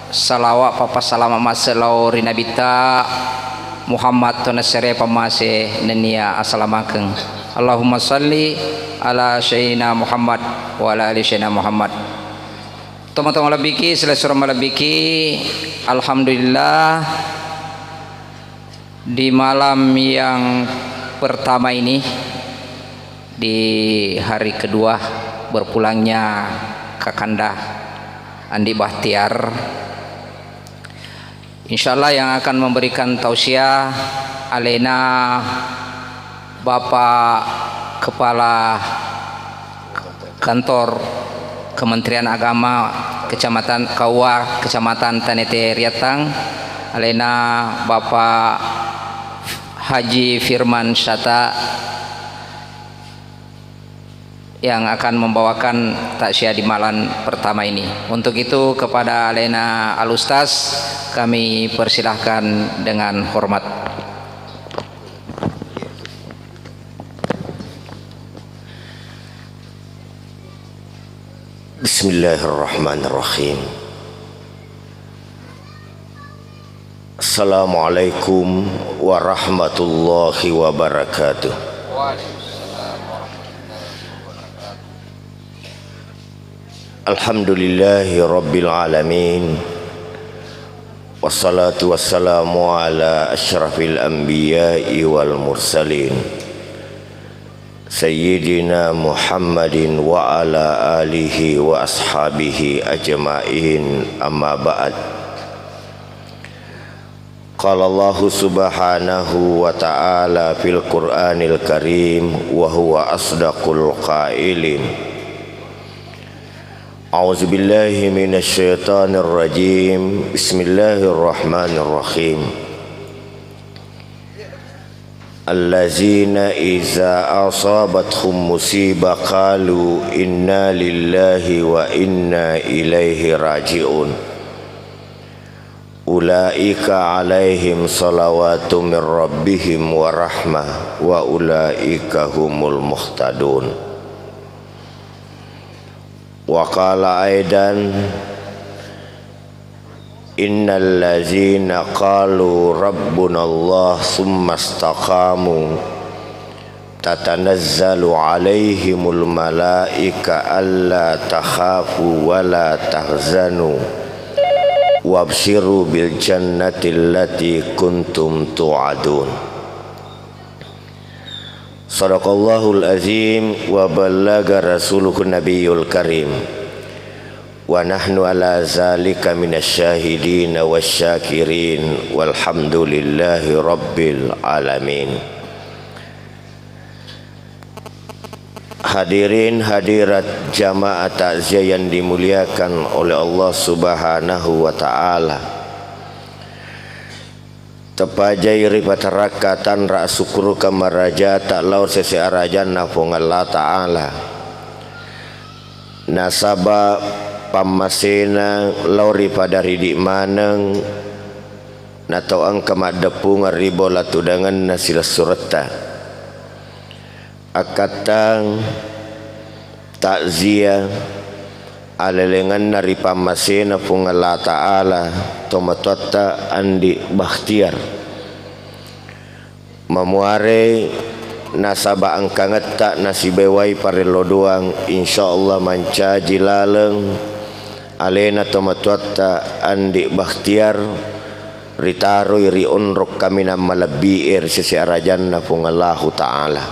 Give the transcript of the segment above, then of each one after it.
salawat papa salama maselau rinabita Muhammad tonasere pamase nenia assalamakeun. Allahumma salli ala sayyidina Muhammad wa ala ali sayyidina Muhammad. Teman-teman labiki selesai malabiki, alhamdulillah di malam yang pertama ini, di hari kedua berpulangnya Kakanda Andi Bahtiar, insyaallah yang akan memberikan tausiah alena Bapak Kepala Kantor Kementerian Agama Kecamatan Kawa, Kecamatan Tanete Riatang, alena Bapak Haji Firman Syata yang akan membawakan taksyiah di malam pertama ini. Untuk itu kepada alena Al-Ustaz kami persilahkan dengan hormat. Bismillahirrahmanirrahim. Assalamualaikum warahmatullahi wabarakatuh. Alhamdulillahi rabbil alamin. Wassalatu wassalamu ala asyrafil anbiya'i wal mursalin Sayyidina Muhammadin wa ala alihi wa ashabihi ajma'in, amma ba'd. Qala Allah subhanahu wa ta'ala fil Qur'anil Karim wa huwa asdaqul qailin. A'udzu billahi minasy syaithanir rajim. Bismillahirrahmanirrahim. Allazina iza asabathum musibah qalu inna lillahi wa inna ilaihi raji'un. Ulaika alaihim salawatu min rabbihim wa rahmah wa ulaika humul muhtadun. Wa qala aidan innal ladzina qalu rabbunallah tsumma istaqamu tatanazzalu alaihimul malaika alla takhafu wa la tahzanu wabshiru bil jannati allati kuntum tu'adun. Sadaqallahul azim wa ballaga rasuluhun nabiyul karim. Wa nahnu ala zalika minasyahidin wasyakirin walhamdulillahi rabbil alamin. Hadirin hadirat jamaah takziah yang dimuliakan oleh Allah subhanahu wa ta'ala, tepajai ripaterakatan ra syukur kamaraja tak laur sesearajan nafung Allah ta'ala nasaba pamasena lauri pada ridik maneng natau angka madepung ribo latudangan nasila surata akatang takziah alelengan nari pamasena pung Allah ta'ala tomatota Andi Bahtiar memuare nasaba angka ngeta nasibewai parelo doang insyaallah manca jilaleng alena tomatota Andi Bahtiar ritaroy riunrok kami na malabiir sisiarajan na pung Allah ta'ala.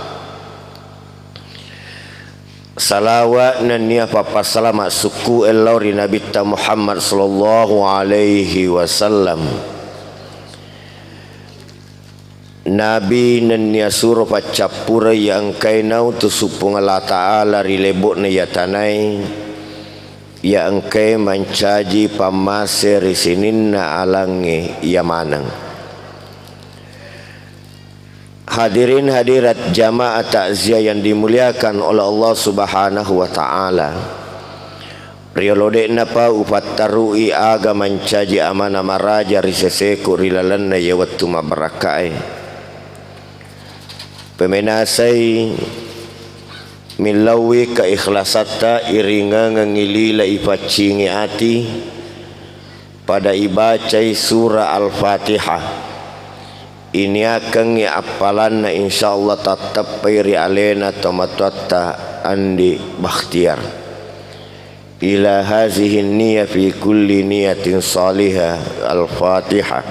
Salawat nania papa salamat suku elauri Nabi Muhammad sallallahu alaihi wasallam. Nabi nania suruh pacapura yang kainau tu supung Allah ta'ala rilebuk na yatanai ya engkai mancaji pamase risinin na alangi ya manang. Hadirin hadirat jamaah takziah yang dimuliakan oleh Allah subhanahu wa ta'ala, riolode napa upatarui aga mancaji amana maraja riseseku rilalanna ya wattu mabarakai pemenasai milawi keikhlasata iringa ngilila ipacingi ati pada ibacai surah Al-Fatihah ini akan apalan insyaallah tetap piri alena tomatuatta andi bakhtiar ila hazihi niyya fi kulli niyatin salihah. Al-Fatihah.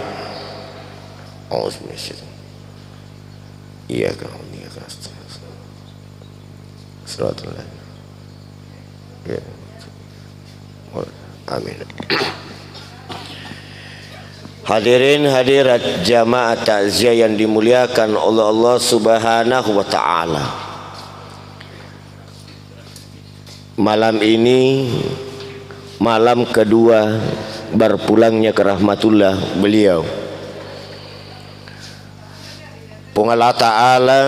Iya kan, iya kan. Salatul ya. Amin. Hadirin hadirat jamaah takziah yang dimuliakan oleh Allah Subhanahu wa taala. Malam ini malam kedua berpulangnya ke rahmatullah beliau. Allah Ta'ala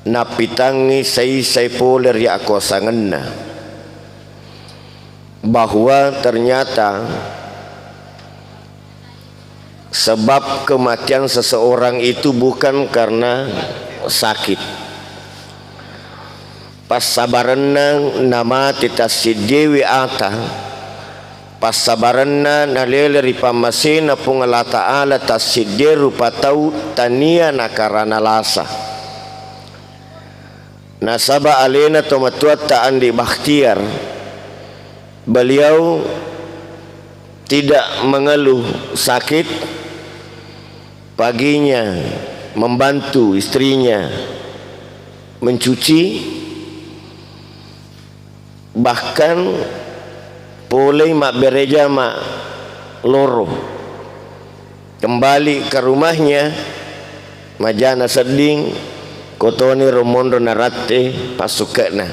napitangi say poler ya aku sangenna bahwa ternyata sebab kematian seseorang itu bukan karena sakit. Pas sabaranna nama tita sidewi ata pas sabaranna nalele ripamasina pung Allah Ta'ala tasideru patau tania nakarana lasa nasaba alena tomatuat ta'an di bakhtiar. Beliau tidak mengeluh sakit, paginya membantu istrinya mencuci, bahkan boleh mak bereja mak loro kembali ke rumahnya majana seding kotoni romondo narate pasukena.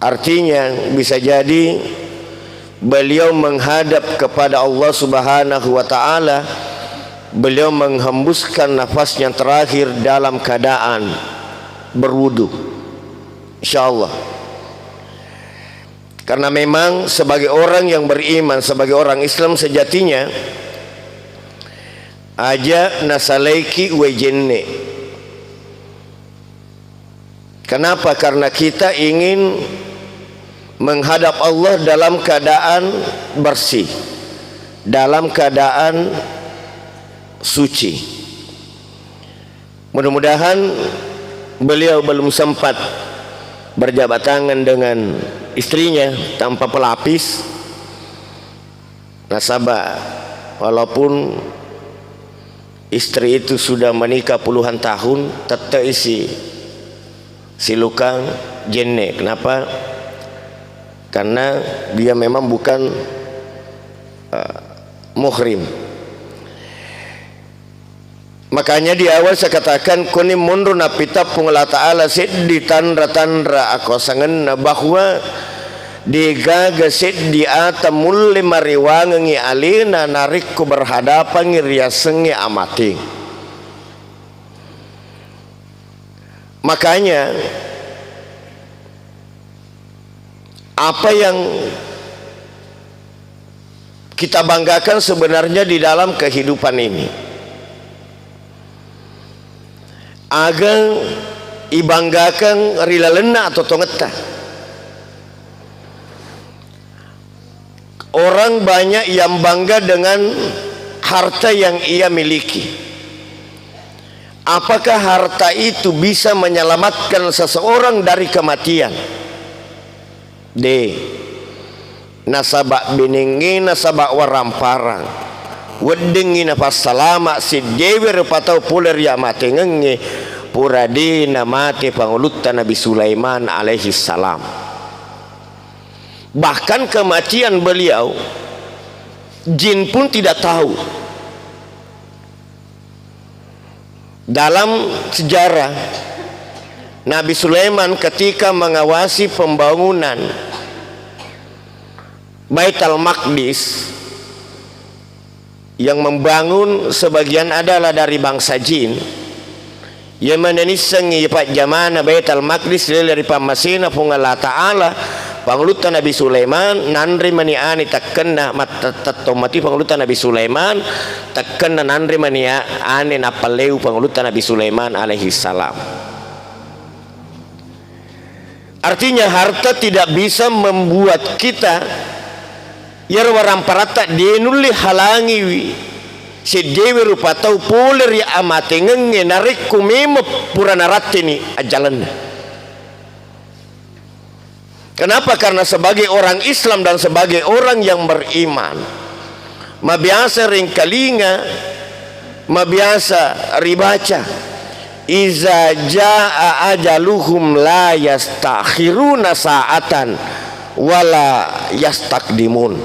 Artinya bisa jadi beliau menghadap kepada Allah Subhanahu wa taala, beliau menghembuskan nafasnya terakhir dalam keadaan berwudu, insyaallah. Karena memang sebagai orang yang beriman, sebagai orang Islam sejatinya aja nasalaiki wejenne. Kenapa? Karena kita ingin menghadap Allah dalam keadaan bersih, dalam keadaan suci. Mudah-mudahan beliau belum sempat berjabat tangan dengan istrinya tanpa pelapis. Nasabah walaupun istri itu sudah menikah puluhan tahun tetap isi silukang jenne. Kenapa? Karena dia memang bukan muhrim. Makanya di awal saya katakan kuni mundur napita pungala ta'ala di tandra-tandra aku sangen bahwa digaga di atam mulai mariwangi alina narikku berhadapan riasengi amati. Makanya apa yang kita banggakan sebenarnya di dalam kehidupan ini agang ibanggakan rilalena atau tongeta. Orang banyak yang bangga dengan harta yang ia miliki. Apakah harta itu bisa menyelamatkan seseorang dari kematian? D. Nasabak biningi nasabak waramparang wedengi nafas salama si dewi repatau puler ya mati ngengi puradina mati pangulutan Nabi Sulaiman alaihi salam. Bahkan kematian beliau jin pun tidak tahu. Dalam sejarah Nabi Sulaiman ketika mengawasi pembangunan Baitul Maqdis yang membangun sebagian adalah dari bangsa jin. Yang menenisengi pak jamana Baitul Maqdis dari pamasina pungala ta'ala panglutan Nabi Sulaiman nandri maniani takkenna mati panglutan Nabi Sulaiman takkenna nandri maniani napaleu panglutan Nabi Sulaiman alaihi salam. Artinya harta tidak bisa membuat kita Yar warang parata denuli halangi wi si dewi rupa tau poler ya amate ngenge narik kumemo purana ratini ajalan. Kenapa? Karena sebagai orang Islam dan sebagai orang yang beriman, mabiasa ring kalinga, mabiasa ribaca, iza jaa ajaluhum la yastakhiruna sa'atan wala yastakdimun.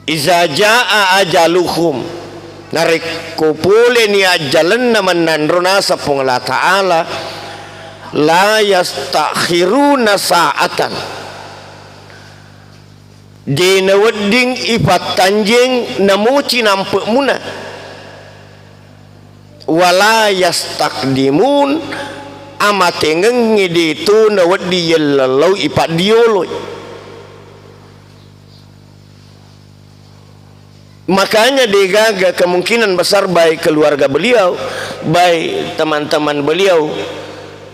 Iza jaa ajaluhum, narik kupule ni ajalan naman nandrona sa Allah Ta'ala, la yastakhiruna sa'atan, dina wedding ipat tanjeng namuci nampak muna, wala yastakdimun amate ngengi ditu na weddi yelalau ipat dioloy. Makanya digaga kemungkinan besar baik keluarga beliau, baik teman-teman beliau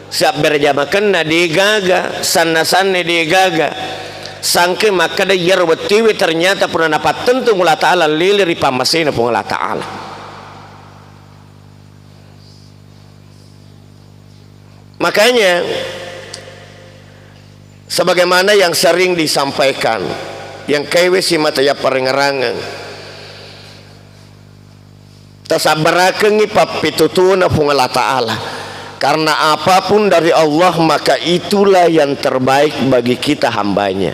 siap berjamakan na digaga sana-sana digaga sangke maka da yar wetiwi ternyata pernah dapat tentu Allah Ta'ala lili ripamasina pun Allah Ta'ala. Makanya sebagaimana yang sering disampaikan, yang kewe si mata ya parengerangan tasabarakan ipap pitutuna pun Allah Ta'ala. Karena apapun dari Allah maka itulah yang terbaik bagi kita hambanya.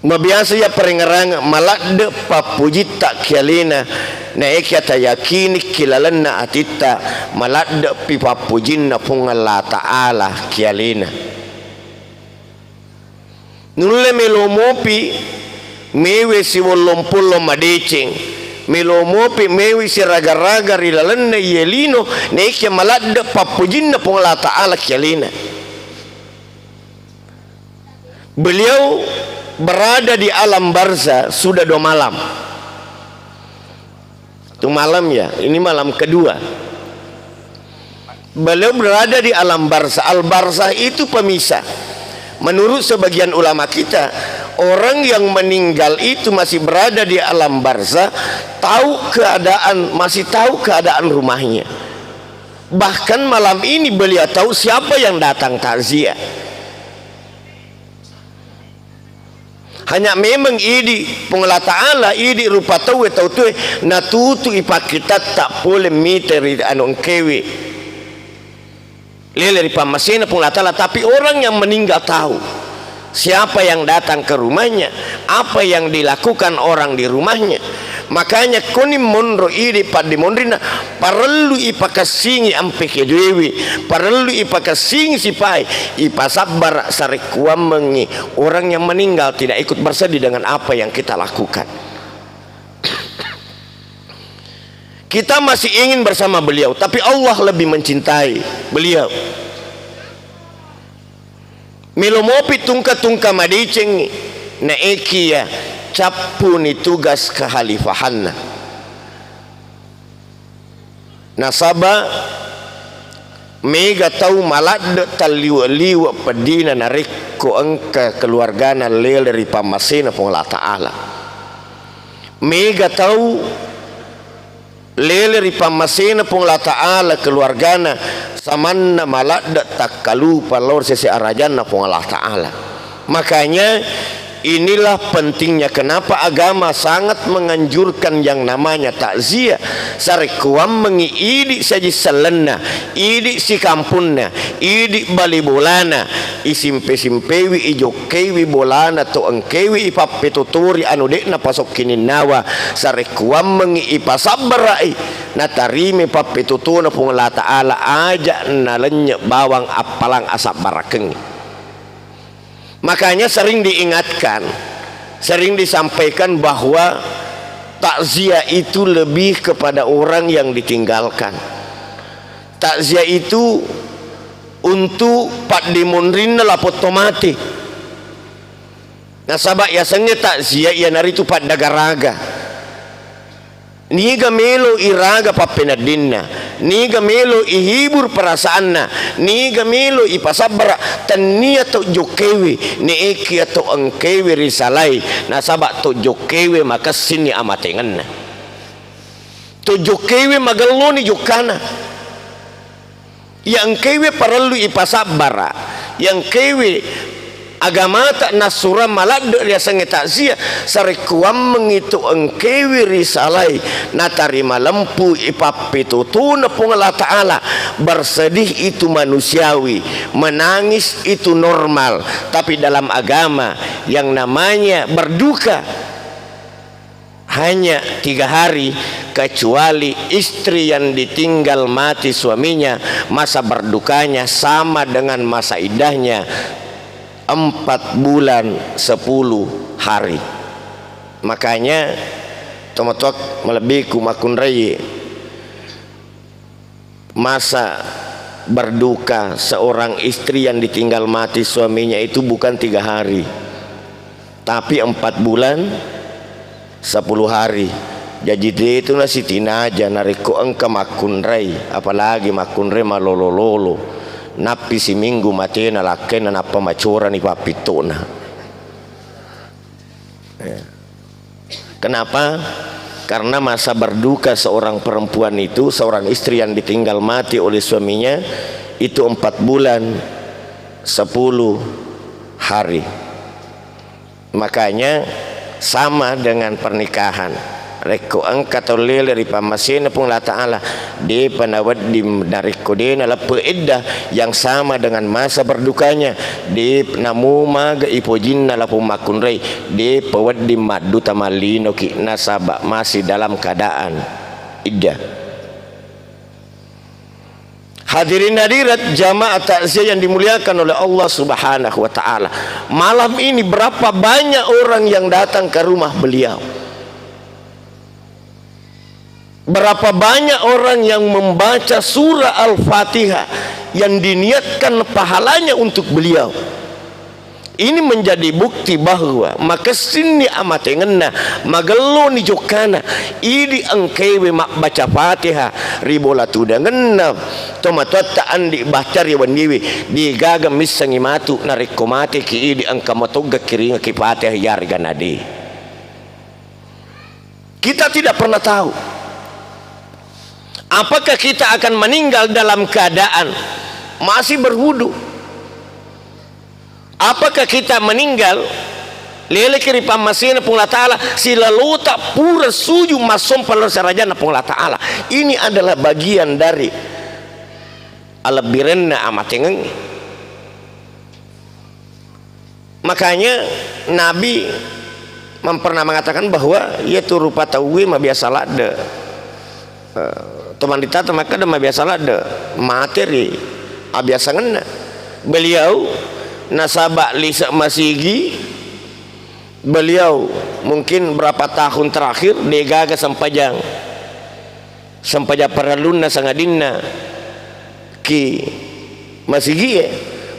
Mabiasa ya peringarang malakde papuji tak kialina na ekya yakini kilalana atita malakde pipapujinna pun Allah Ta'ala kialina. Nulle melomopi mewe si wolompolo madecing, melomopi mewi si raga-raga rilalana yelino nekya malada papujinna pun Allah Ta'ala kialina. Beliau berada di alam barzah sudah 2 malam. Itu malam ya, ini malam kedua. Beliau berada di alam barzah. Al barzah itu pemisah. Menurut sebagian ulama kita, orang yang meninggal itu masih berada di alam barzah, masih tahu keadaan rumahnya. Bahkan malam ini beliau tahu siapa yang datang takziah. Hanya memang idi pengelah Ta'ala idi rupa tahu natutu ipak kita tak boleh miteri anu kewe lele ripamasina pengelah Ta'ala. Tapi orang yang meninggal tahu siapa yang datang ke rumahnya, apa yang dilakukan orang di rumahnya. Makanya kuni monro ide pada mondrina parelu ipakasingi ampe kedewi, parelu ipakasingi sipai ipasabar sarekuam mengi. Orang yang meninggal tidak ikut bersedih dengan apa yang kita lakukan. Kita masih ingin bersama beliau, tapi Allah lebih mencintai beliau. Melomopi tungka-tungka madiceng na ekia capuni tugas kehalifahanna nasaba mega tau malad taliwa pedina narikko engka keluargana leleri pamasina pun Allah Ta'ala. Mega tau leleri pamasina pun Allah Ta'ala keluargana samanna malad takkalu palor sesi arajana pun Allah Ta'ala. Makanya inilah pentingnya kenapa agama sangat menganjurkan yang namanya takziah. Sarekuam mengiidi saja selena, idi si kampunna, idi bali bolana, isimpe-simpewi ijokewi bolana to engkewi ipapetuturi anu dekna pasok kinin nawa. Sarekuam mengiipasabarai natarimi papetutuna pun Allah Ta'ala aja nalenya bawang apalang asap barakengi. Makanya sering diingatkan, sering disampaikan bahwa takziah itu lebih kepada orang yang ditinggalkan. Takziah itu untuk pak dimundrin lapot tomati. Nah sabak ya senge takziah ya nari tu pak dagaraga. niga melo iraga papenadinna, niga melo ihibur perasaanna, niga melo ipasabra tania to jokewe ni eki to angkewe risalai nasaba to jokewe makasin ni amatenganna, to jokewe magaloni jokana yang kewe perlu ipasabara, yang kewe agama tak nasura malak dia sangat takziah sarikuam mengitu engkewi risalai natarima lempu ipapitu tuna pun Allah Ta'ala. Bersedih itu manusiawi, menangis itu normal, tapi dalam agama yang namanya berduka hanya 3 hari, kecuali istri yang ditinggal mati suaminya, masa berdukanya sama dengan masa idahnya 4 bulan 10 hari. Makanya tomatok melebihi kumakun raya, masa berduka seorang istri yang ditinggal mati suaminya itu bukan 3 hari, tapi 4 bulan 10 hari. Jadi dia itu nasi tinaja nariko engka makun rai, apalagi makun rai malolo-lolo napi si minggu matena lakena napa macora ni papitona. Kenapa? Karena masa berduka seorang perempuan itu, seorang istri yang ditinggal mati oleh suaminya itu 4 bulan 10 hari. Makanya sama dengan pernikahan. Reko angkat oleh dari pamasena pun Allah Ta'ala di panawad di nariko dena lepe iddah yang sama dengan masa berdukanya di namuma ga ipojinna lapu makunrei di pawad di madu tamalino ki nasaba masih dalam keadaan iddah. Hadirin hadirat jamaah takziah yang dimuliakan oleh Allah Subhanahu wa Ta'ala, malam ini berapa banyak orang yang datang ke rumah beliau, berapa banyak orang yang membaca surah Al-Fatihah yang diniatkan pahalanya untuk beliau. Ini menjadi bukti bahwa maka sini amatengenna magelo ni jokana idi angkewe mak baca Fatihah ribola tudangenna tomatota andi baca riwandiwi di gaga misangi matu narikomate ki idi angka matoga kiringa ki Fatihah yarga nadi. Kita tidak pernah tahu apakah kita akan meninggal dalam keadaan masih berwudu? Apakah kita meninggal lele kiri pamasina pun Allah Ta'ala sila luta pura suju masom palor sarajana pun Allah Ta'ala. Ini adalah bagian dari alabirenna amatengeng. Makanya Nabi pernah mengatakan bahwa yaitu rupa tawi ma biasa lada teman ditata maka dah biasa lada materi biasa ngena. Beliau nasabak lisak masigi, beliau mungkin berapa tahun terakhir degaga sampajang paralunna sangadinna ki masigi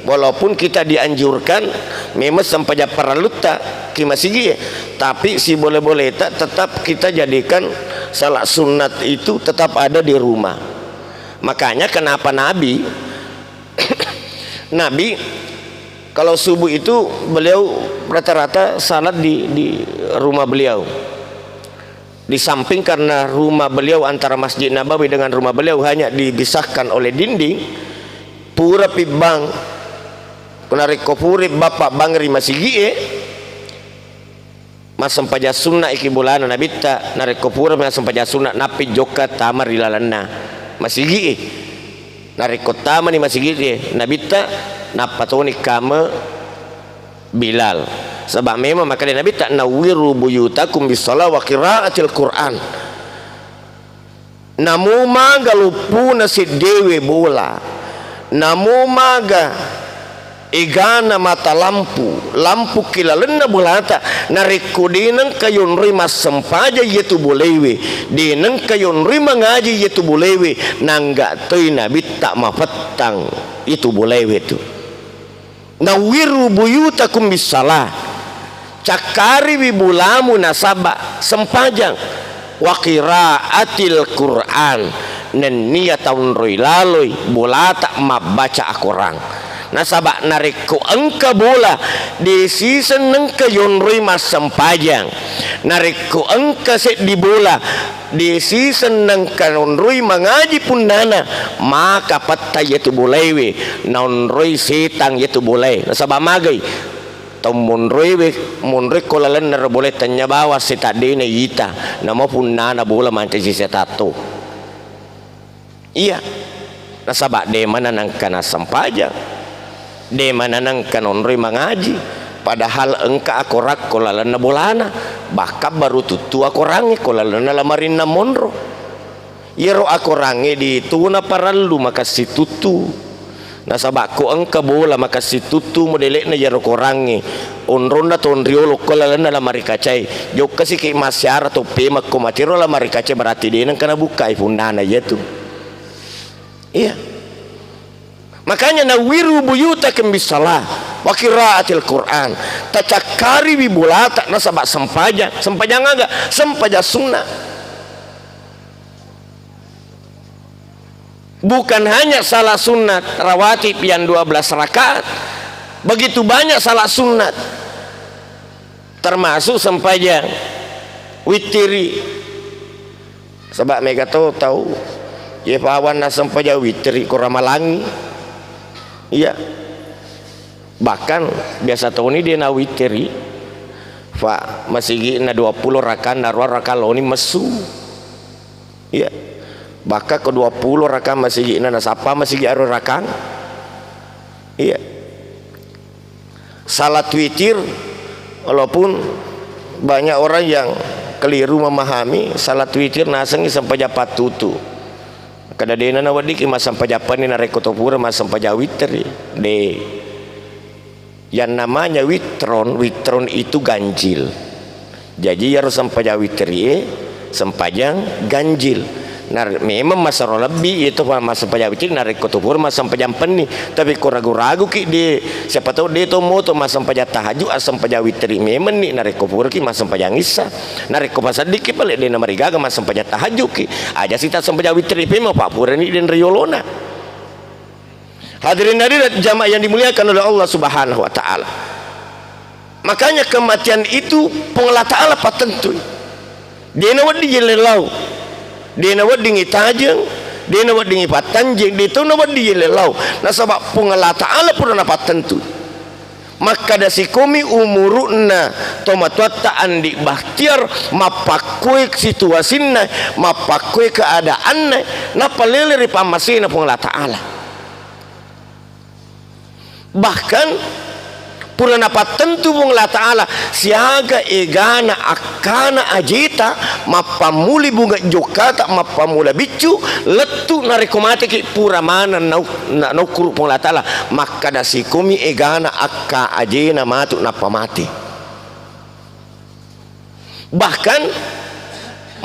walaupun kita dianjurkan memang sampaja paraluta ki masigi tapi si boleh-boleh tetap kita jadikan salat sunat itu tetap ada di rumah. Makanya kenapa Nabi Nabi kalau subuh itu beliau rata-rata salat di rumah beliau. Di samping karena rumah beliau antara Masjid Nabawi dengan rumah beliau hanya dipisahkan oleh dinding, pura pibang kunari kopuri bapak bangri masigi masam paja sunna iki bulana nabita nari kopura masam paja sunna napi joka tamar ilalana masigi nari kotama ni masigi nabita napatoni kama Bilal sebab memang maka Nabi tak nawiru buyutakum bisalah wa qiraatil Quran namu maga lupuna si dewe bola namu maga igana mata lampu kilalena bulata narikudinang kayon rima sempaja yetu bolewe dinang kayon rima ngaji yetu bolewe nangga toy Nabi tak mafetang itu bolewe tu nawiru buyutakum bisalah cakari wibulamu nasaba sempajang wa qiraatil Quran nenia tahun roi laloi bola tak mabaca Al-Quran nasabak nariko engka bola di season nengka yonroi mas sempajang nariko engka set di bola di season nengka yonroi mengaji pun nana maka patai yaitu bolewe nonroi setang yaitu boleh nasabak magai tau monroi kolalan nar boleh tanya bawa setadene yita nama pun nana bola mantai setato iya nasabak de mana nangkana sempajang de mana nangkana onroi mengaji padahal engka akorak kolalana bolana bakab baru tutu akorange kolalana lamarinna monro yero akorange di tuna parallu maka situtu nasabak ko engka bola maka situtu modelekna yero korange onronda ton riolo kolalana lamari kacai jok kasi ki masyara to pema ko matiro lamari kacai berarti de nang kana bukai fundana yaitu iya makanya nawiru buyutakum bisalah wa qiraatil Quran tacakari bibulata nasabak sempajang agak sempajang sunnah bukan hanya salah sunat rawatib yang 12 rakaat begitu banyak salah sunat termasuk sempajang witiri sebab mereka tahu ya pawan na sempajang witiri kuramalangi iya bahkan biasa tahu ni dia na witiri fa masih na 20 rakaat narwa rakaloni mesu iya bahkan ke 20 rakaat masih na sapa masih aru rakang iya salat witir walaupun banyak orang yang keliru memahami salat witir nasengi sampai japat tutu kada dena na wadi ki masam pajapan ni nareko topura masam pajawitir de yang namanya witron itu ganjil jadi harus sampajawitir sempajang ganjil nah memang masalah lebih itu masa pajawitir nareko topura masam pajampan ni tapi ko ragu-ragu ki di siapa tahu dia to moto masam pajat tahajud asam pajawitir memang ni nareko pura ki masam pajangisa nareko pasadik ki balik de namarigaga masam pajat tahajud ki aja sita sam pajawitir memang pak pura ni den riolona. Hadirin hadirat jamaah yang dimuliakan oleh Allah Subhanahu wa taala. Makanya kematian itu pengelah taala patentu. Dia nawad di jelelau. Dia nawad di ngitajeng, dia nawad di ngipatanjeng, dia tu nawad di jelelau. Nah sebab pengelah taala pun na patentu. Maka dasi kumi umuruna tomatwata andi bakhtiar mapakui situasina mapakui keadaanna napa leleri pamasina pengelah taala. Bahkan purana patentu bung la taala siaga egana akana ajita mapamuli bunga jokata mapamula bicu letu narekomate ki pura mana nau kuru bung la taala maka dasi kumi egana akka ajena matu napamati. Bahkan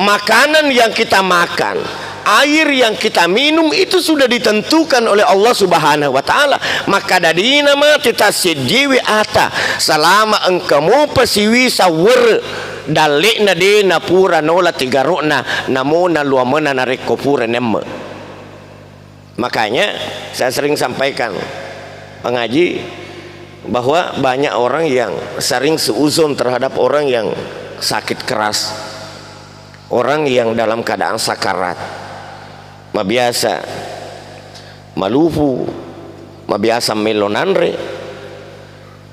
makanan yang kita makan, air yang kita minum itu sudah ditentukan oleh Allah Subhanahu wa taala. Maka dari nama kita sejiwi ata selama engkamu pasiwi sawer dalekna dena pura nola tigarona namona luamana nareko pura nemme. Makanya saya sering sampaikan pengaji bahwa banyak orang yang sering seuzon terhadap orang yang sakit keras, orang yang dalam keadaan sakarat, mabiasa malupu, mabiasa melonanre,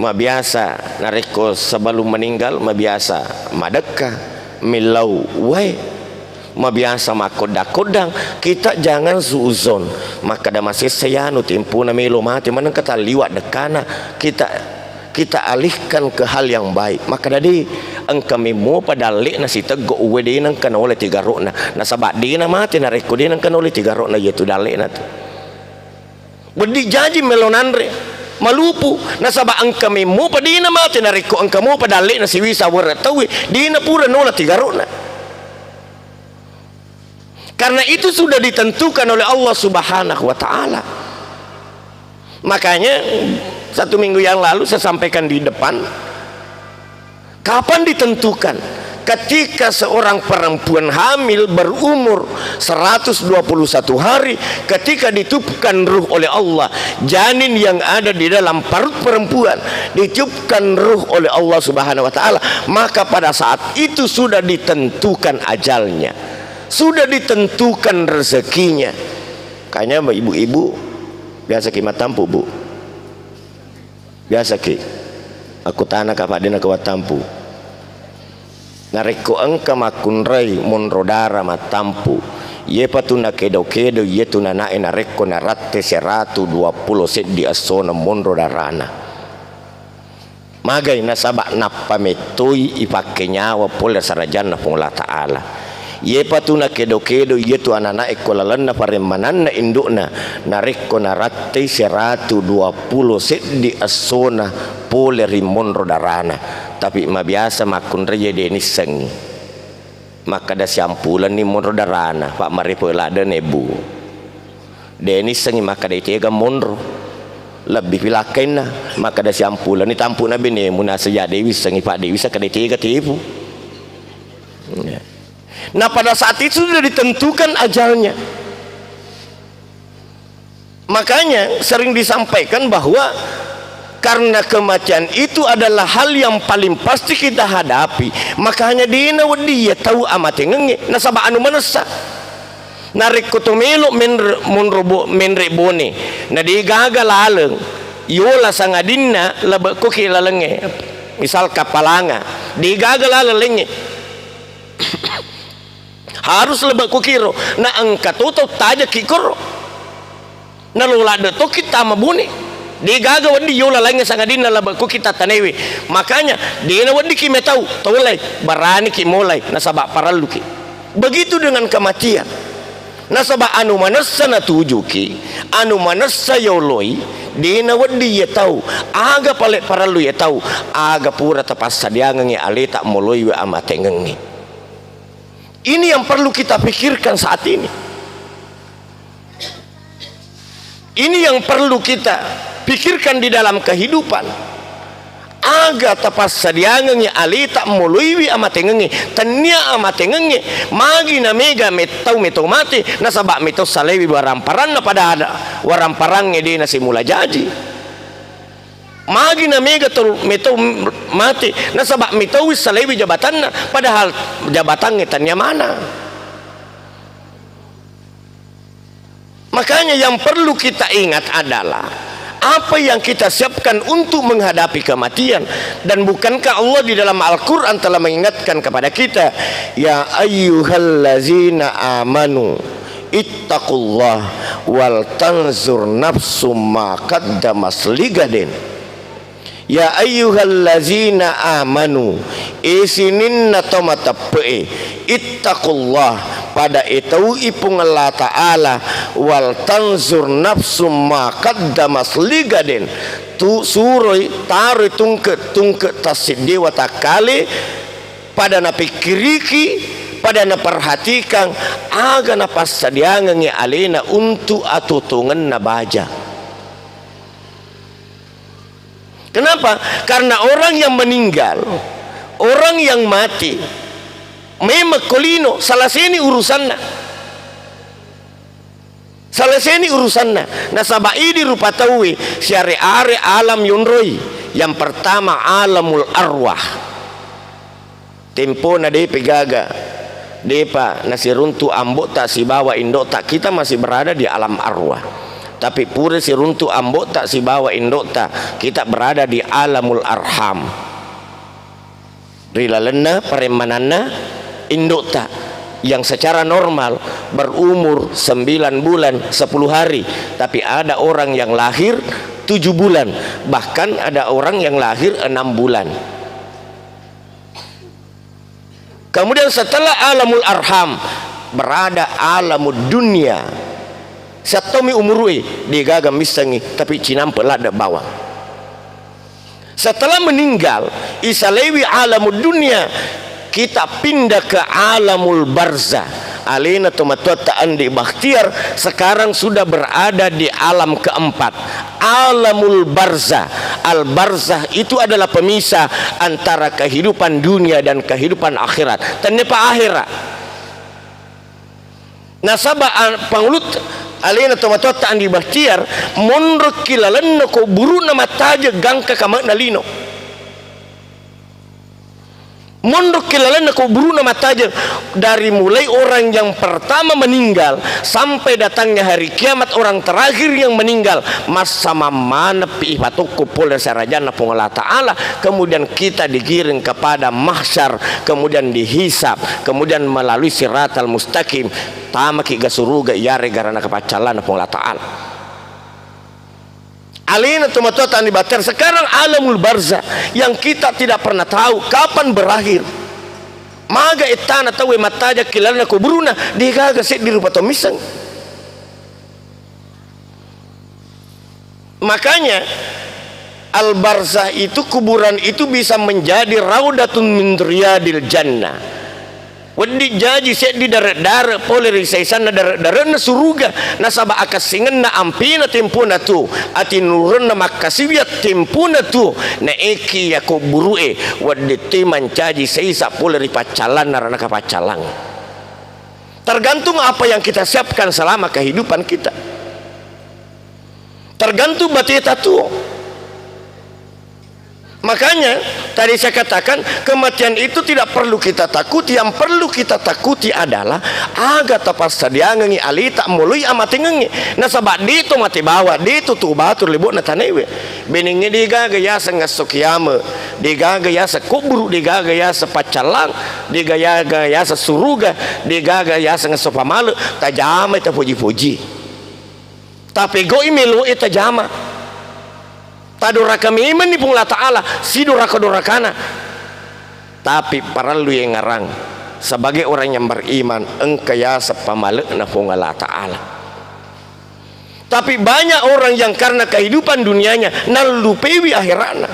mabiasa nareko sebelum meninggal, mabiasa madeka milau wae, mabiasa makodak-kodang. Kita jangan suuzon maka ada masih sayanu timpuna melo mati mana kata liwat dekana kita alihkan ke hal yang baik. Maka dari engkami mo padalik na sita go uwe di nang kana oleh tiga rokna na sabat di na mati na reko di nang kana oleh tiga rokna yaitu dalik na tu bedi jaji melonanre malupu na sabat engkami mo padi na mati na reko engkamu padalik na siwisa waratawi di na pura nola tiga rokna. Karena itu sudah ditentukan oleh Allah Subhanahu wa taala. Makanya 1 minggu yang lalu saya sampaikan di depan, kapan ditentukan ketika seorang perempuan hamil berumur 121 hari, ketika ditiupkan ruh oleh Allah, janin yang ada di dalam perut perempuan ditiupkan ruh oleh Allah Subhanahu wa taala, maka pada saat itu sudah ditentukan ajalnya, sudah ditentukan rezekinya. Kayaknya ibu-ibu biasa ki matampu, Bu. Biasa ki. Aku tanah kapak dina kawat tampu. Nareko engka makunrai monrodara matampu. Ye patuna kedo-kedo ye tuna nae nareko narate 120 set di asona monrodarana. Magai nasabak napametoi ipake nyawa pole sarajana pung Allah Ta'ala. Ye patuna kedo-kedo ye tu anak ekolalanna paremananna indukna nareko narate 120 set di asona pole rimon rodarana. Tapi mabiasa makun reje denis sengi maka da siampulan ni mon rodarana pak maripo lada nebu denis sengi maka da itega monro lebih pilakaina maka da siampulan ni tampu na bene muna saja dewi sengi pak dewi sa kada itega tipu. Nah pada saat itu sudah ditentukan ajalnya. Makanya sering disampaikan bahwa karena kematian itu adalah hal yang paling pasti kita hadapi, makanya dina wedi ya tahu amat ngenge nasaba anu manasa narik kutumelo menre bone na di gagal laleng yola sangadinna laba ko kilalenge misal kapalanga di gagal lalenge harus lebak kukiro na angkat tutup taja kikoro na lulada to kita mabuni di gagawan di yola lainnya sangadina labak ku kita tanewi. Makanya di nawadi ki metau tolai barani ki mulai nasaba paralu ki. Begitu dengan kematian. Nasaba anu manassa na tujuki anu manassa yoloi di nawadi ya tahu aga pale paralu ya tahu aga pura tapas sadiangan ya aleta moloi wa amatengengi. Ini yang perlu kita pikirkan saat ini. Ini yang perlu kita pikirkan di dalam kehidupan. Aga tapas sadiangan ya alita muluiwi amatengengi tania amatengengi magi na mega metau mati nasabak meto salewi waramparan na pada ada waramparangnya di nasi mula jadi magi na mega meto mati nasabak meto salewi jabatan padahal jabatannya tania mana. Makanya yang perlu kita ingat adalah apa yang kita siapkan untuk menghadapi kematian. Dan bukankah Allah di dalam Al-Quran telah mengingatkan kepada kita, ya ayyuhallazina amanu ittaqullah wal tanzur nafsum ma qaddamas ligadin. Ya ayyuhallazina amanu isininna tomatape ittaqullah pada itu ipung Allah Ta'ala wal tanzur nafsum ma qaddamas ligadin tu suroi taru tungke tasid dewa takale pada na pikiriki pada na perhatikan aga na pasadiangan ya alena untuk atutungan na baja. Kenapa? Karena orang yang meninggal, orang yang mati memang kolino salah sini urusanna nasabai di rupa tawi syari'are alam yunroi. Yang pertama alamul arwah tempo na de pegaga depa nasiruntu ambota si bawa indota kita masih berada di alam arwah. Tapi pura si runtu ambota si bawa indota kita berada di alamul arham. Rilalena paremanana indota yang secara normal berumur 9 bulan 10 hari, tapi ada orang yang lahir 7 bulan, bahkan ada orang yang lahir 6 bulan. Kemudian setelah alamul arham berada alamul dunia. Satomi umurui digaga misangi tapi cinampe lada bawang. Setelah meninggal isalewi alamul dunia kita pindah ke alamul barzah. Alina tomatota andi bakhtiar sekarang sudah berada di alam keempat, alamul barzah. al-barzah itu adalah pemisah antara kehidupan dunia dan kehidupan akhirat. Tanpa akhirat. Nasaba pangulut alena tomatota andi bahtiar mondro kilalan ko buruna mataja gangka kama nalino. Mondok kilalan ko buruna mataja dari mulai orang yang pertama meninggal sampai datangnya hari kiamat orang terakhir yang meninggal masa mana pi patuku pola sarajana pengala taala, kemudian kita digiring kepada mahsyar, kemudian dihisab, kemudian melalui siratal mustaqim tamaki gasuruga yare garana kepacalan pengala taala. Alina tomatota di bater sekarang alamul barzah yang kita tidak pernah tahu kapan berakhir. Maga itana tahu mataja kilalna kuburuna digaga set di rupa tomisang. Makanya al barzah itu kuburan itu bisa menjadi raudatun min riyadil jannah. Wadi jaji set di darat-darat poleri sana darat-darat suruga nasaba akasingan na ampina tempuna tu ati nurun na makasiwiat tempuna tu na eki yako burue wadi timan jaji seisa poleri pacalan narana kapacalang. Tergantung apa yang kita siapkan selama kehidupan kita, tergantung batita tu. Makanya tadi saya katakan kematian itu tidak perlu kita takuti. Yang perlu kita takuti adalah aga tapas sadiangi alita mului amati ngengi nasabak dito mati bawa dito tu batur libut na tanewe beningnya digaga yasa ngasukiyama digaga yasa kuburu digaga yasa pacalang digaga yasa suruga digaga yasa ngasopamalu tajama ita puji-puji tapi go imelu ita jama tadura kami iman ni pungla ta'ala sidura kadurakana. Tapi paralu yang ngarang sebagai orang yang beriman engkaya sepamalek na pungla ta'ala. Tapi banyak orang yang karena kehidupan dunianya nalupewi akhiratna,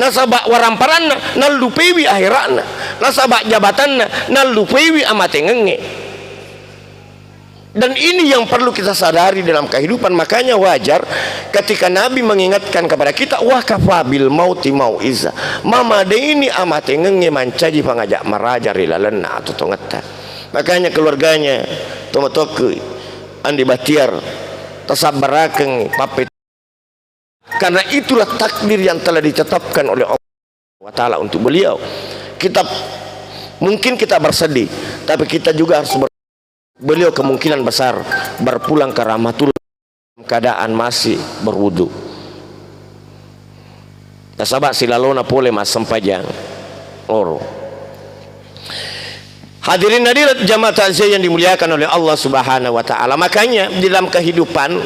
nasabak waramparanna nalupewi akhiratna, nasabak jabatanna nalupewi amatengenge. Dan ini yang perlu kita sadari dalam kehidupan. Makanya wajar ketika Nabi mengingatkan kepada kita, wah kafabil mauti mau'iza mama de ini amate ngenge mancaji pangajak maraja rilalena atau tongeta. Makanya keluarganya tomatoke andi batiar tasabaraken papet, karena itulah takdir yang telah ditetapkan oleh Allah Ta'ala untuk beliau. Kita mungkin kita bersedih, tapi kita juga harus beliau kemungkinan besar berpulang ke rahmatullah keadaan masih berwudu. Nasabak silalona pole mas sempajang oro. Hadirin hadirat jamaah takziah yang dimuliakan oleh Allah Subhanahu wa taala. Makanya di dalam kehidupan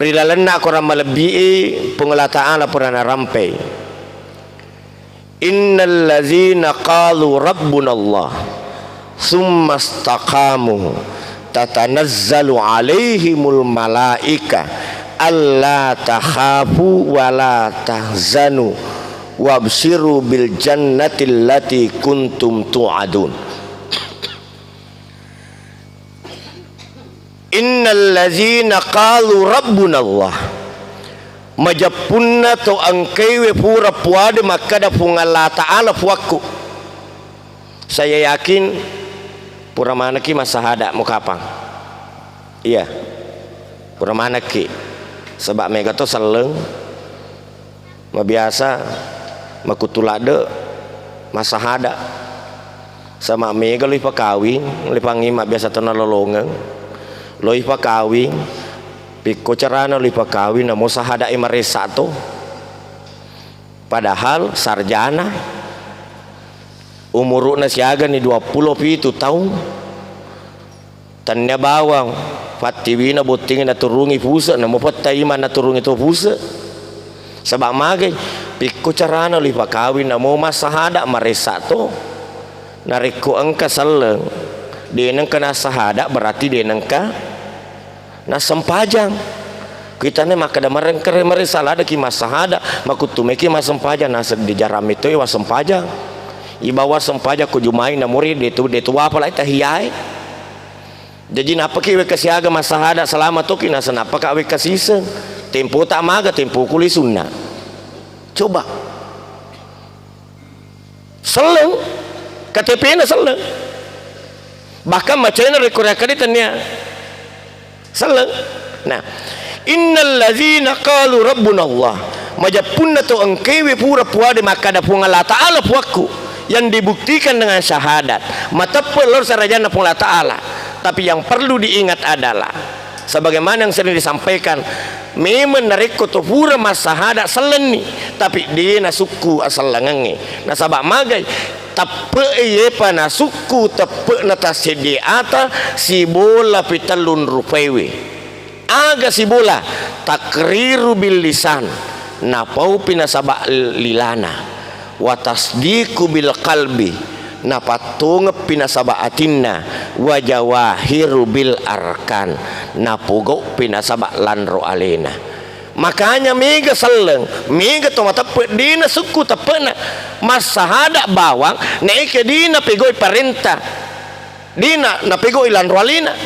perilalena korang melebihi pengelah ta'ala pernah rampai. Innal ladzina qalu rabbuna Allah summa istaqamu tatanazzalu alaihimul malaika alla takhafu wa la tahzanu wabshiru bil jannati allati kuntum tu'adun. Innal ladzina qalu rabbuna Allah majapunna to angkewe pura puade makada pungala ta'ala puaku. Saya yakin pura mana ki masahada mukapang. Iya. Pura mana ki. Sebab mega to seleng. Mabiasa makutulade masahada. Sama mega leuwih pakawing, leuwih pangima biasa tona lolongeng. Leuwih pakawing piko carana leuwih pakawing na musahada imaresa to. Padahal sarjana umuruna siaga ni 27 tahun tanya bawang fatiwina butingin na turungi pusa na mapataiman na turungi to pusa sabak magay piko carana li pakawin na mo masahada maresa to nariko angka saleng dinang ka nasahada berarti dinang ka nasempajang kita ne makada marengkere maresa lada ki masahada makutumeki masempajang nasa di jaram itu ya sempajang ibawa sempaja ku jumai na murid itu apa lai tahiyai Jadi napa ki we kasiaga masahada selama tu kina senapa ka we kasisen tempo tak maga tempo kuli sunnah. Coba seleng KTP na seleng, bahkan macamnya rekornya kaditanya seleng. Nah, innal ladzina qalu rabbuna Allah majapunna tu engkewe pura puade maka da pung Allah Ta'ala puaku yang dibuktikan dengan syahadat mata pelor sarajana pung Allah Ta'ala. Tapi yang perlu diingat adalah sebagaimana yang sering disampaikan, memang nareko tu pura masahada seleni tapi dia na suku asal langange na sabak magai tape ye pana suku tape na tasedi ata si bola pitalun rupewe aga si bola takriru bil lisan na pau pinasaba lilana wa tasdiqu bil qalbi na patung pinasaba atinna wa jawahiru bil arkan na pugo pinasaba lanro alena. Makanya mega seleng mega toma tepe dina suku tepe na masahada bawang naik dina pegoi parenta dina na pegoi lanro alena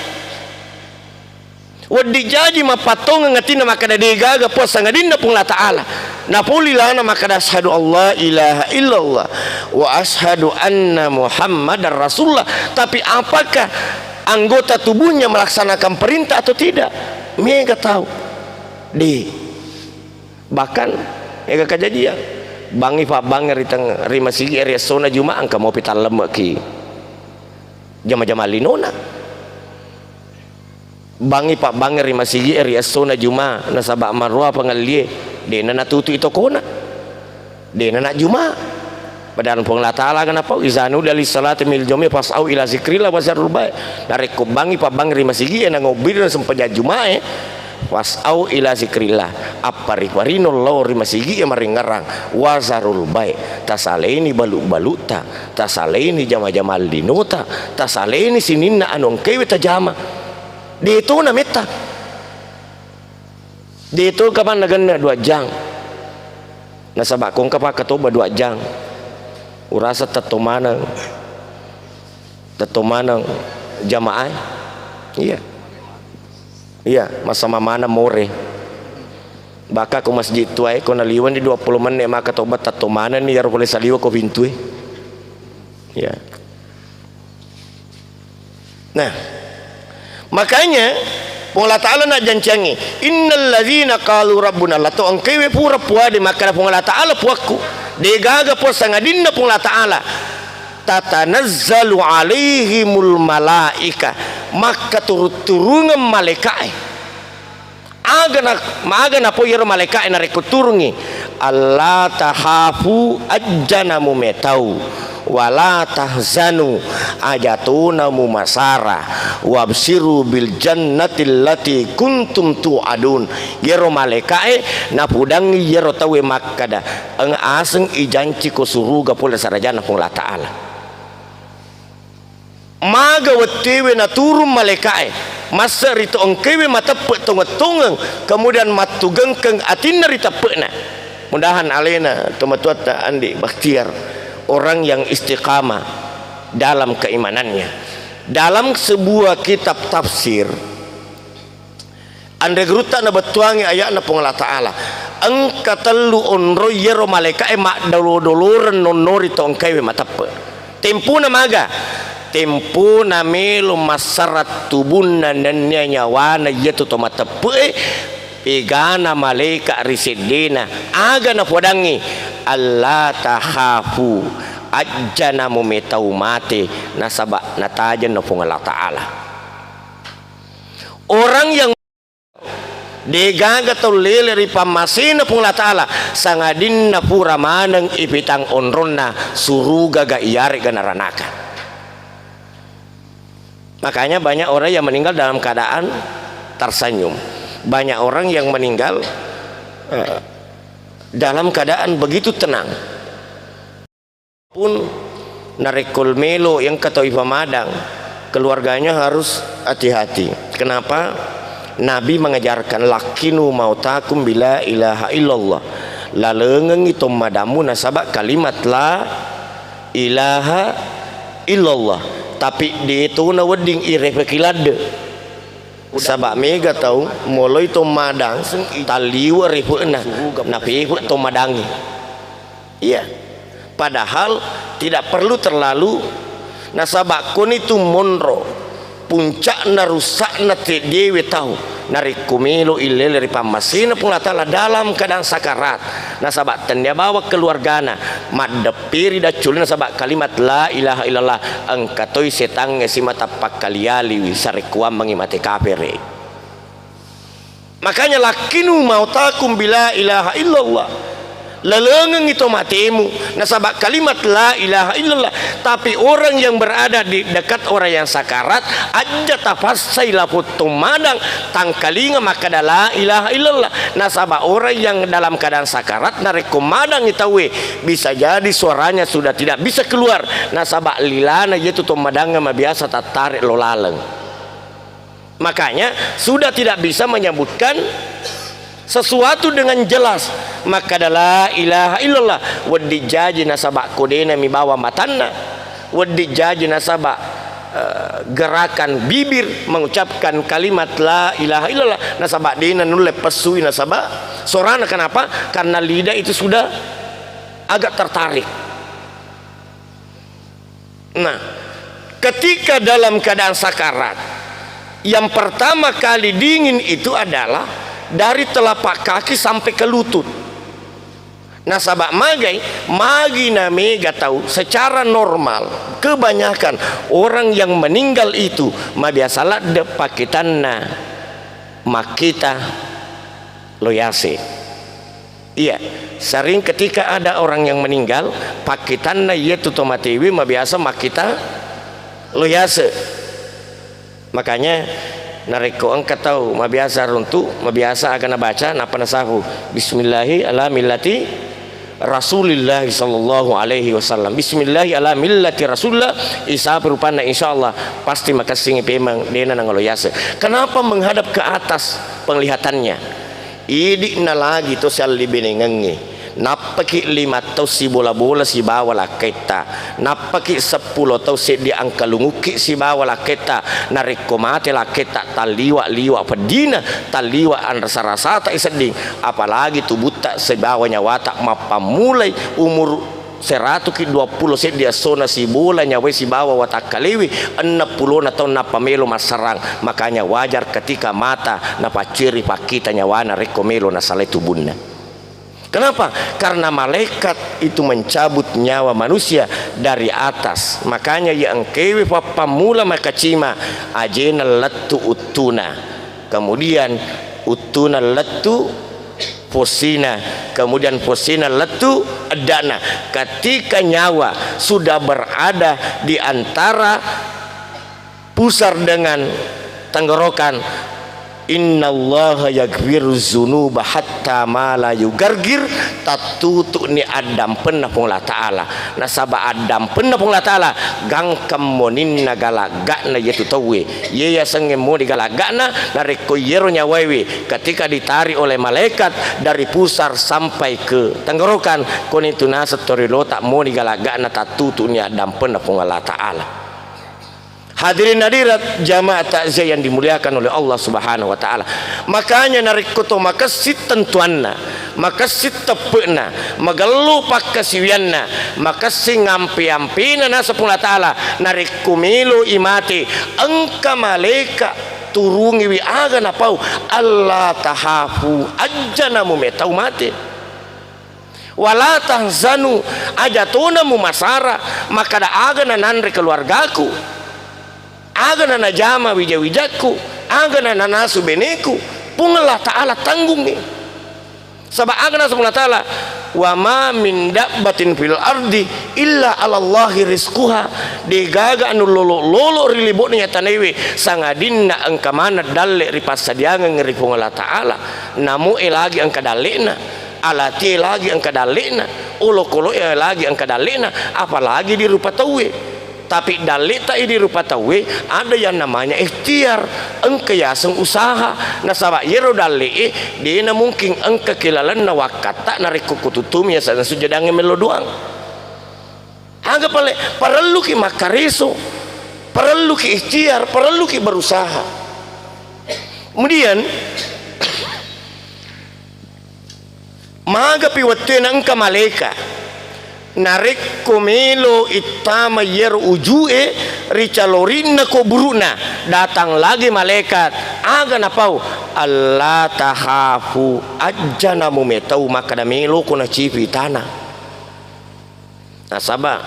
wadi jaji mapatong ngatina makada digaga puasa ngadinda pung la Ta'ala na pulilana makada ashadu Allah ilaha illallah wa ashadu anna Muhammadar Rasulullah. Tapi apakah anggota tubuhnya melaksanakan perintah atau tidak? Mereka tahu bahkan ega kejadian bangi pak banger itang rima sigi area sona juma angka mau pital lemak ki jama-jama linona bangi pak banger rima sigi area sona juma nasabak marwa pangalie de nana tutu itu kona de nana juma padahal pung la Ta'ala kenapa izanu dari salat mil jome pas au ila zikrillah wasarul bae dari ko bangi pak banger rima sigi na ngobir sempat juma wasau ila zikrillah apariparino lori masigi maringarang wazarul baik tasaleini balu-baluta tasaleini jama-jama linota tasaleini sininna anong kewe tajama di itu na meta di itu kapan nagana 2 jang nasabak kong kapak katoba 2 jang urasa tatomanang jamaah iya masa mamana more baka ko masjid tuai ko naliwan di 20 menit maka tobat tato mana ni yar boleh saliwa ko pintu ya. Nah makanya Allah Ta'ala nak jancangi innal ladzina qalu rabbuna Allah to angkewe pura puade maka Allah Ta'ala puaku degaga puasa ngadinna Allah Ta'ala tatanazzalu alaihimul malaika maka turungan malaikat agana po yero malaikat na rekuturungi Allah tahafu ajjana mumetau wala tahzanu ajatuna mumasara wabsiru bil jannati allati kuntum tu'adun yero malaikat na pudangi yero tawe makkada ang aseng ijanci ko suruga pula sarajana pung Allah Ta'ala maga wetewe na turun malaikat masa rito ongkewe matapet tongetongeng kemudian matugengkeng atinna ritapena mudahan alena tomatuata andi bakhtiar orang yang istiqamah dalam keimanannya. Dalam sebuah kitab tafsir ande geruta na betuangi ayat na Allah Ta'ala engkatelu onro yero malaikat mak doloren nonori tongkewe matape tempuna maga tempuna melu masarat tubunna nanya nyawana yetu to matape pegana malaikat risidina aga na podangi Allah tahafu ajjana mumetau mate nasaba natajan na Allah Ta'ala. Orang yang degaga tau lele ripamasina Allah Ta'ala sangadin na pura manang ipitang onronna suruga ga iyari ganaranaka. Makanya banyak orang yang meninggal dalam keadaan tersenyum, banyak orang yang meninggal dalam keadaan begitu tenang pun narikul melo yang kata Ifamadang keluarganya harus hati-hati. Kenapa? Nabi mengajarkan lakinu mautakum bila ilaha illallah lalengeng itu madamu nasabak kalimat la ilaha illallah, tapi di itu na wedding irefekilade sabak mega tahu mulai to madang taliwa ripueuna napi to madangi. Iya, padahal tidak perlu terlalu nasabak kun itu monro puncak na rusak na te dewe tahu narik kumilu ilele dari pamasina pengatala dalam keadaan sakarat nasabak tanda bawa keluargana madepiri da culina sabak kalimat la ilaha illallah angkatoi setang si mata pakaliali wisarekuam mengimati kafire. Makanya lakinu mautakum bila ilaha illallah, lelengeng itu matimu nasabak kalimat la ilaha illallah. Tapi orang yang berada di dekat orang yang sakarat aja tafasai laputum madang tangkalinga maka ada la ilaha illallah. Nasabak orang yang dalam keadaan sakarat nareku madang itawe bisa jadi suaranya sudah tidak bisa keluar nasabak lilana yaitu to madangnya biasa tarik lolaleng. Makanya sudah tidak bisa menyebutkan sesuatu dengan jelas maka adalah ilaha illallah waddi jaji nasabak kodena mi bawa matanna waddi jaji nasabak gerakan bibir mengucapkan kalimat la ilaha illallah nasabak dina nulle pesui nasabak sorana. Kenapa? Karena lidah itu sudah agak tertarik. Nah, ketika dalam keadaan sakarat yang pertama kali dingin itu adalah dari telapak kaki sampai ke lutut. Nasabak magi mega tahu secara normal kebanyakan orang yang meninggal itu biasalah depakitanna makita loyase. Iya, sering ketika ada orang yang meninggal pakitanna yaitu tomatiwi biasa makita loyase. Makanya nareko angkat tahu biasa runtuh biasa akan baca napa nasahu bismillahi ala millati rasulillah sallallahu alaihi wasallam bismillahi ala millati rasulillah isa berupana insyaallah pasti maka singi pemang dena nangaloyase. Kenapa menghadap ke atas penglihatannya? Idi na lagi to sal libinengengi napaki 5 tau si bola-bola si bawa la keta napaki 10 tau si di angka lunguki si bawa la keta nariko mate la keta taliwa pedina taliwa an rasa-rasa tak seding apalagi tu buta si bawa nyawata mapamulai umur 120 si dia sona si bola nyawa si bawa watak kaliwi 60 na tau napamelo masarang. Makanya wajar ketika mata napaciri pakita nyawana rekomelo na salai tubunna. Kenapa? Karena malaikat itu mencabut nyawa manusia dari atas. Makanya yang kewe papamula makacima ajena letu utuna. Kemudian utuna letu posina. Kemudian posina letu adana. Ketika nyawa sudah berada di antara pusar dengan tenggorokan, innallaha yaghfiru dzunuba hatta ma la yugargir tatutu ni adam penna pungla taala nasaba adam penna pungla taala gangkam moninna galagana yetu tawe yeya senge modi galagana nareko yero nyawewe ketika ditarik oleh malaikat dari pusar sampai ke tenggorokan koni tunasa torilo tak modi galagana tatutu ni adam penna pungla taala. Hadirin hadirat jamaah takziah yang dimuliakan oleh Allah Subhanahu wa taala. Makanya narik koto makasit tentuanna, makasit tepena, magalu pakasiwianna, makasi ngampi-ampina na sepuluh taala narik kumilu imati engka malaika turungi wi aga napau Allah tahafu ajana mu metau mati. Wala tahzanu ajatuna mu masara maka da aga nanre keluargaku. Aga na najama wijawijaku, aga na nanasu beneku, pungalah ta'ala tanggungi. Sabab aga na subhanahu ta'ala, wa ma min dabbatin fil ardi illa 'ala Allahi rizquha. Digaga anu lolo rilibutnya tanewe sangadinna angka mana dalle ripasadiangan ngeri pungalah ta'ala. Namu lagi angka dalena, alati lagi angka dalena, ulo-kolo lagi angka dalena, apalagi di rupa tawe. Tapi dalita ini rupa tawe ada yang namanya ikhtiar engke yaseng usaha nasaba yero dali dina mungkin engke kilalan na wakata nariku kututum ya sana sujadange melo doang Aga perlu ki makareso, perlu ki ikhtiar, perlu ki berusaha. Kemudian maga piwatena engka malaikat narik komelo itama yer ujue ricalorinna ko buruna, datang lagi malaikat aga napau Allah tahafu ajana mumetau maka damelo ko na cipi tanah nasaba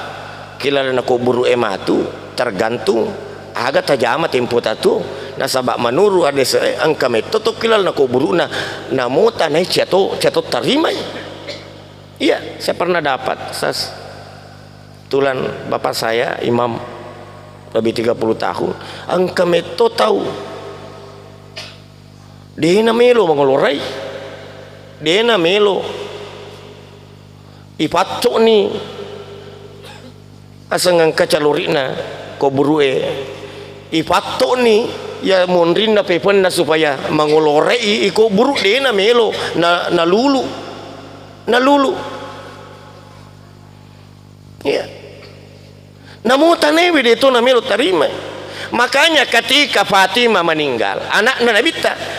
kilala na ko buru ematu tergantung aga tajama tempo tatu nasaba manuru ada angka metotok kilala na ko buruna namuta na ciato terima. Iya, saya pernah dapat tulan bapak saya imam lebih 30 tahun angka meto tahu dia melo mengelurai dia melo ipatco ni asang angka calurina ko burue ipatto ni ya monrin na pepen na supaya mengelurai iko buru dia melo na lulu ya namun tanewi itu namanya terima. Makanya ketika Fatimah meninggal anak Nabi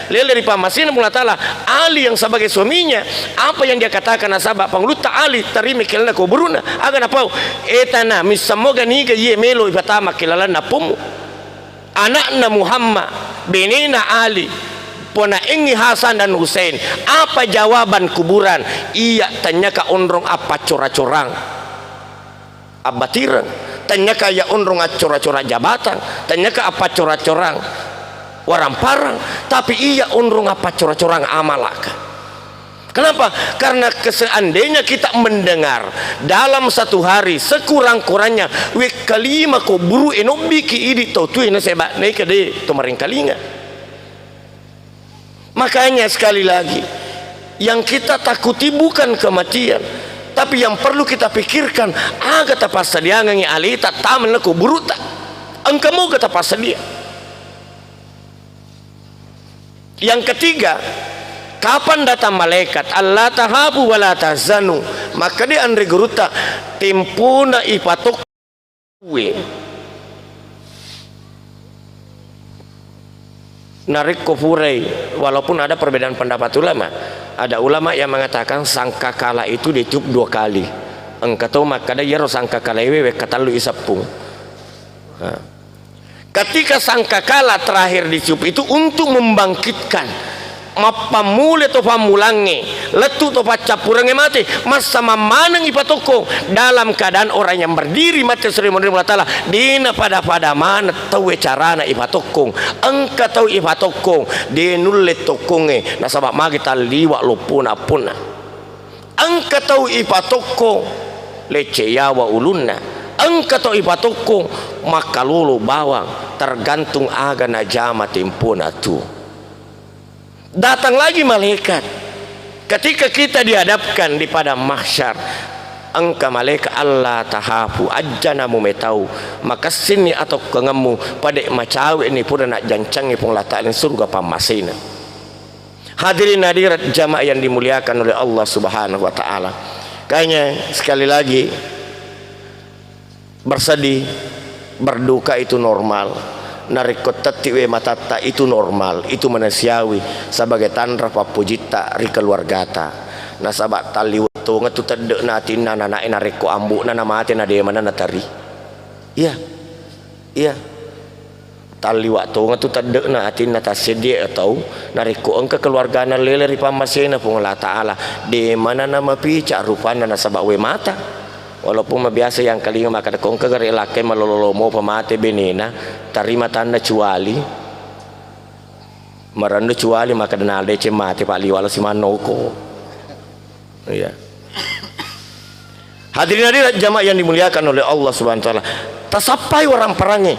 dari pamasin Allah Ta'ala Ali yang sebagai suaminya apa yang dia katakan nasabah pangluta Ali terima kilala ko buruna aga napau etana misamoga niga ye melo ibatama kilala napumu anakna Muhammad benina Ali pona ingi Hasan dan Hussein apa jawaban kuburan iya tanya ka ondrong apa cora-corang abatiran tanya ka ya ondrong cora-cora jabatan tanya ka apa cora-corang waramparang tapi iya ondrong apa cora-corang amalaka. Kenapa? Karena seandainya kita mendengar dalam satu hari sekurang-kurangnya wek kalima ko buru enobiki idi to tu ina seba naik de to maring kalinga. Makanya sekali lagi yang kita takuti bukan kematian, tapi yang perlu kita pikirkan aga tapasadiangan yang alita taman ko buruta engka mo ga tapasadia. Yang ketiga, kapan datang malaikat Allah tahabu wala tahzanu maka dia andre guruta tempuna ipatok we narik kufurai. Walaupun ada perbedaan pendapat ulama, ada ulama yang mengatakan sangkakala itu ditiup 2 kali engka tahu maka ada yero sangkakala wewe katalu isapung. Ketika sangkakala terakhir ditiup itu untuk membangkitkan mapamule to pamulange letu to pacapurange mati masa mamanang ipatoko dalam keadaan orang yang berdiri mati Sri Allah Ta'ala dina pada mana tahu carana ipatokong engka tahu ipatokong dinulle tokonge nasabak magi taliwa lupuna puna engka tahu ipatokong leceyawa ulunna engka tahu ipatokong makalulu bawang tergantung aga najama timpuna tu. Datang lagi malaikat ketika kita dihadapkan di padang mahsyar engka malaikat Allah tahafu ajana mumetau maka sini atau kengemu pada macawi ini pun nak jancangi pun lataan surga pamasina. Hadirin hadirat jamaah yang dimuliakan oleh Allah Subhanahu wa taala. Kayaknya sekali lagi bersedih berduka itu normal. Narikot tatiwe matata itu normal, itu manusiawi sebagai tanda papujita ri keluargata. Nasabak tali waktu ngatu tedek natin nana nariko ambu nana mati na dia mana natari. Iya. Tali waktu ngatu tedek natin nata sedia atau nariko engke keluarga na lele ri pamasena pun Allah Ta'ala di mana nama pica rupana nasabak we mata. Walaupun biasa yang kali maka kong kagari laki malolomo pamate benena tarima tanda cuali marando cuali maka denalde cemate pali wala si manoko. Iya. Hadirin hadirat jamaah yang dimuliakan oleh Allah Subhanahu wa taala. Tasapai orang perangi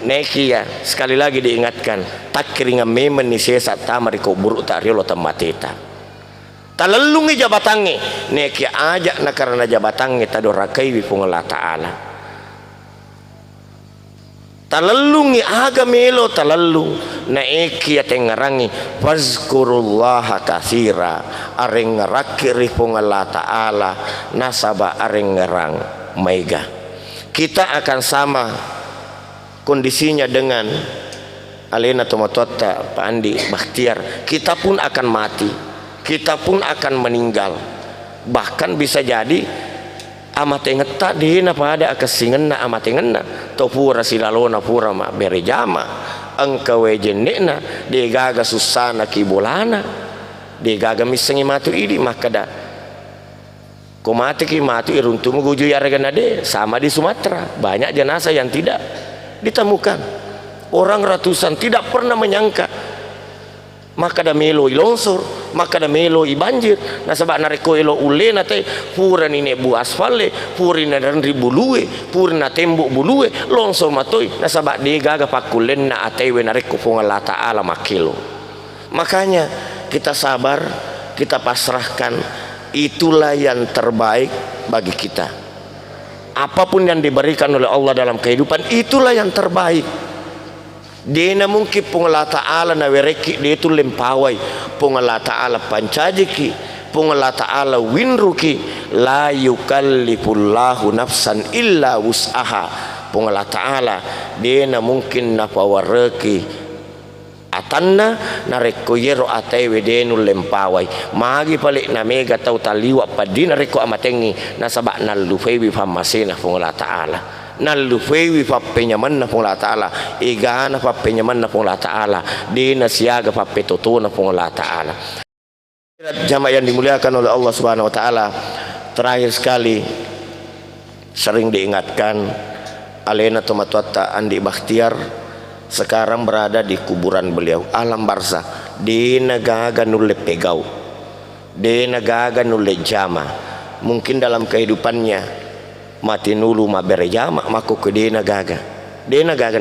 neki ya sekali lagi diingatkan takringa memen ni sesa tamariko buruk tariolo tamateta. Talalungi jabatange neki ajak na karena jabatange tadorakai wipung Allah Ta'ala talalungi aga melo talalung na eki atengarangi fazkurullaha katsira areng ngerakir wipung Allah Ta'ala nasaba areng ngerang maiga kita akan sama kondisinya dengan Alena Tomatota, Pak Andi Bakhtiar. Kita pun akan mati, kita pun akan meninggal. Bahkan bisa jadi amatengeta dina pada akasingenna amatengena topura silalona pura ma berejama engka wejenena de gaga susana kibolana de gaga misengi matu idi makada komate ki matu iruntumu guju yaragana de. Sama di Sumatera banyak jenazah yang tidak ditemukan. Orang ratusan tidak pernah menyangka maka da melo longsor, maka da melo banjir. Nah sebab nareko elo ule nate pura nine bu asfale, puri na rendri bulue, puri na tembok bulue, longsor matoi. Nah sebab dia gaga pakulen na atewe nareko pong Allah Ta'ala makilo. Makanya kita sabar, kita pasrahkan, itulah yang terbaik bagi kita. Apapun yang diberikan oleh Allah dalam kehidupan, itulah yang terbaik. Dena mungkin pung Allah Ta'ala na wereki dia itu lempawai, pung Allah Ta'ala pancajiki, pung Allah Ta'ala winruki, la yukallifullahu nafsan illa wus'aha. Pung Allah Ta'ala dena mungkin na pawareki atanna nareko yero atewe denu lempawai magi palik na mega tau taliwa padina reko amatengi na sabak nalu fewi famasena pung Allah Ta'ala. Nalu fewi pape nyaman na pong Allah Ta'ala, igana pape nyaman na pong Allah Ta'ala, di nasiaga pape toto na pong Allah Ta'ala. Jamaah yang dimuliakan oleh Allah Subhanahu Wa Ta'ala, terakhir sekali sering diingatkan Alena Tomatota Andi Bakhtiar sekarang berada di kuburan beliau alam barzah di negara nulle pegau, di negara nulle jama. Mungkin dalam kehidupannya mati nulu ma berejama mako ke dena gaga